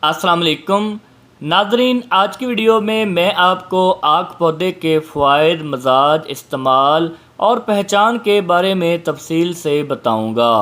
अस्सलाम वालेकुम नाज़रीन, आज की वीडियो में मैं आपको आक पौधे के फ़वाइद, मज़ाज, इस्तेमाल और पहचान के बारे में तफसील से बताऊंगा।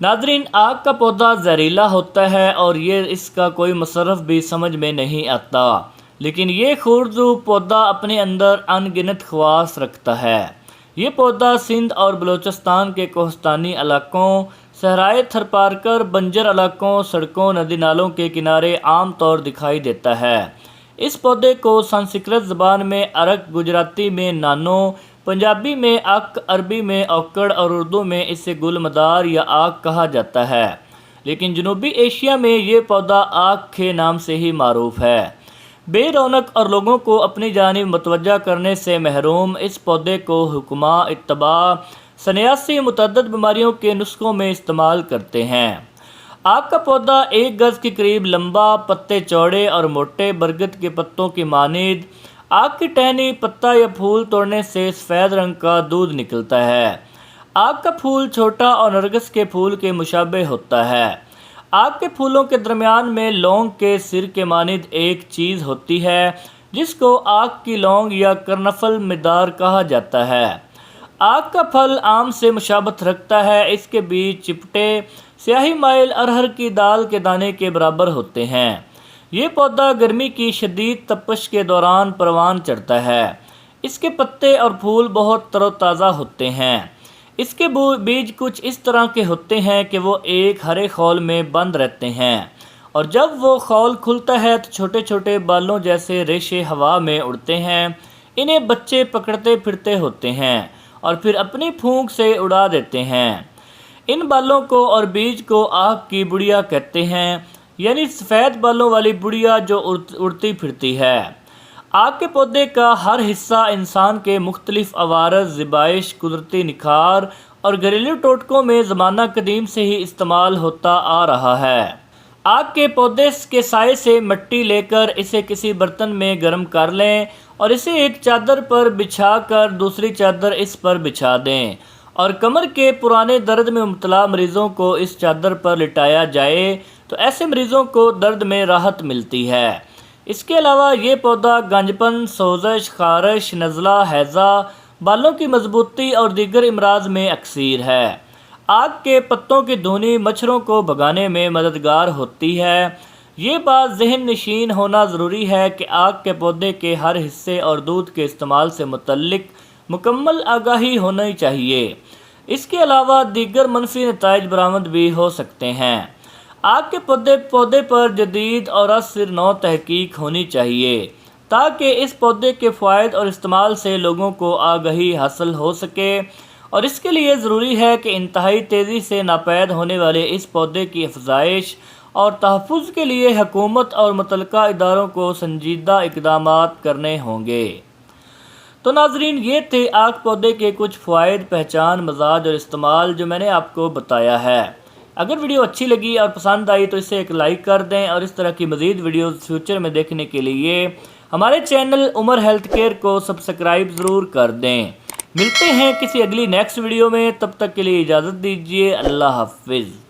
नाज़रीन, आक का पौधा जहरीला होता है और ये इसका कोई मसरफ़ भी समझ में नहीं आता, लेकिन ये खुर्द पौधा अपने अंदर अनगिनत ख़वास रखता है। ये पौधा सिंध और बलूचिस्तान के कोहस्तानी इलाकों, सहराए थरपारकर, बंजर इलाकों, सड़कों, नदी नालों के किनारे आम तौर दिखाई देता है। इस पौधे को संस्कृत ज़बान में अरक, गुजराती में नानो, पंजाबी में अक, अरबी में औकड़ और उर्दू में इसे गुलमदार या आक कहा जाता है। लेकिन जनूबी एशिया में ये पौधा आक के नाम से ही मारूफ है। बेरौनक और लोगों को अपनी जानिब मुतवज्जा करने से महरूम इस पौधे को हुक्मा, इत्तबा, सन्यासी मुतअद्दिद बीमारियों के नुस्खों में इस्तेमाल करते हैं। आक का पौधा 1 गज के करीब लंबा, पत्ते चौड़े और मोटे, बरगद के पत्तों की मानिद। आक की टहनी, पत्ता या फूल तोड़ने से सफ़ेद रंग का दूध निकलता है। आक का फूल छोटा और नरगिस के फूल के मुशाबे होता है। आक के फूलों के दरमियान में लौंग के सिर के मानिद एक चीज़ होती है जिसको आक की लौंग या करनफल मिदार कहा जाता है। आक का फल आम से मुशाबत रखता है। इसके बीज चिपटे, स्याही माइल अरहर की दाल के दाने के बराबर होते हैं। ये पौधा गर्मी की शदीद तपश के दौरान परवान चढ़ता है। इसके पत्ते और फूल बहुत तरोताज़ा होते हैं। इसके बीज कुछ इस तरह के होते हैं कि वो एक हरे खौल में बंद रहते हैं और जब वो खौल खुलता है तो छोटे छोटे बालों जैसे रेशे हवा में उड़ते हैं। इन्हें बच्चे पकड़ते फिरते होते हैं और फिर अपनी फूंक से उड़ा देते हैं। इन बालों को और बीज को आक की बुढ़िया कहते हैं, यानी सफ़ेद बालों वाली बुढ़िया जो उड़ती फिरती है। आक के पौधे का हर हिस्सा इंसान के मुख्तलिफ अवारज, ज़िबाइश, कुदरती निखार और घरेलू टोटकों में ज़माना कदीम से ही इस्तेमाल होता आ रहा है। आक के पौधे के साए से मिट्टी लेकर इसे किसी बर्तन में गर्म कर लें और इसे एक चादर पर बिछा कर दूसरी चादर इस पर बिछा दें और कमर के पुराने दर्द में मुब्तला मरीज़ों को इस चादर पर लिटाया जाए तो ऐसे मरीज़ों को दर्द में राहत मिलती है। इसके अलावा ये पौधा गंजपन, सोजश, खारश, नज़ला, हैज़ा, बालों की मजबूती और दीगर इमराज में अक्सीर है। आक के पत्तों की धुनी मच्छरों को भगाने में मददगार होती है। ये बात ज़हन नशीन होना ज़रूरी है कि आक के पौधे के हर हिस्से और दूध के इस्तेमाल से मुतल्लिक मुकम्मल आगाही होनी चाहिए। इसके अलावा दीगर मनफी नताइज बरामद भी हो सकते हैं। आक के पौधे पर जदीद और असर नौ तहकीक होनी चाहिए ताकि इस पौधे के फ़वाइद और इस्तेमाल से लोगों को आगाही हासिल हो सके और इसके लिए ज़रूरी है कि इंतहाई तेज़ी से नापैद होने वाले इस पौधे की अफज़ाइश और तहफ़्फ़ुज़ के लिए हुकूमत और मुतल्लिका इदारों को संजीदा इक़दामात करने होंगे। तो नाज़रीन, ये थे आक पौधे के कुछ फ़वाइद, पहचान, मज़ाज और इस्तेमाल जो मैंने आपको बताया है। अगर वीडियो अच्छी लगी और पसंद आई तो इसे एक लाइक कर दें और इस तरह की मज़ीद वीडियोज़ फ्यूचर में देखने के लिए हमारे चैनल उमर हेल्थ केयर को सब्सक्राइब ज़रूर कर दें। मिलते हैं किसी अगली नेक्स्ट वीडियो में, तब तक के लिए इजाज़त दीजिए। अल्लाह हाफ़िज़।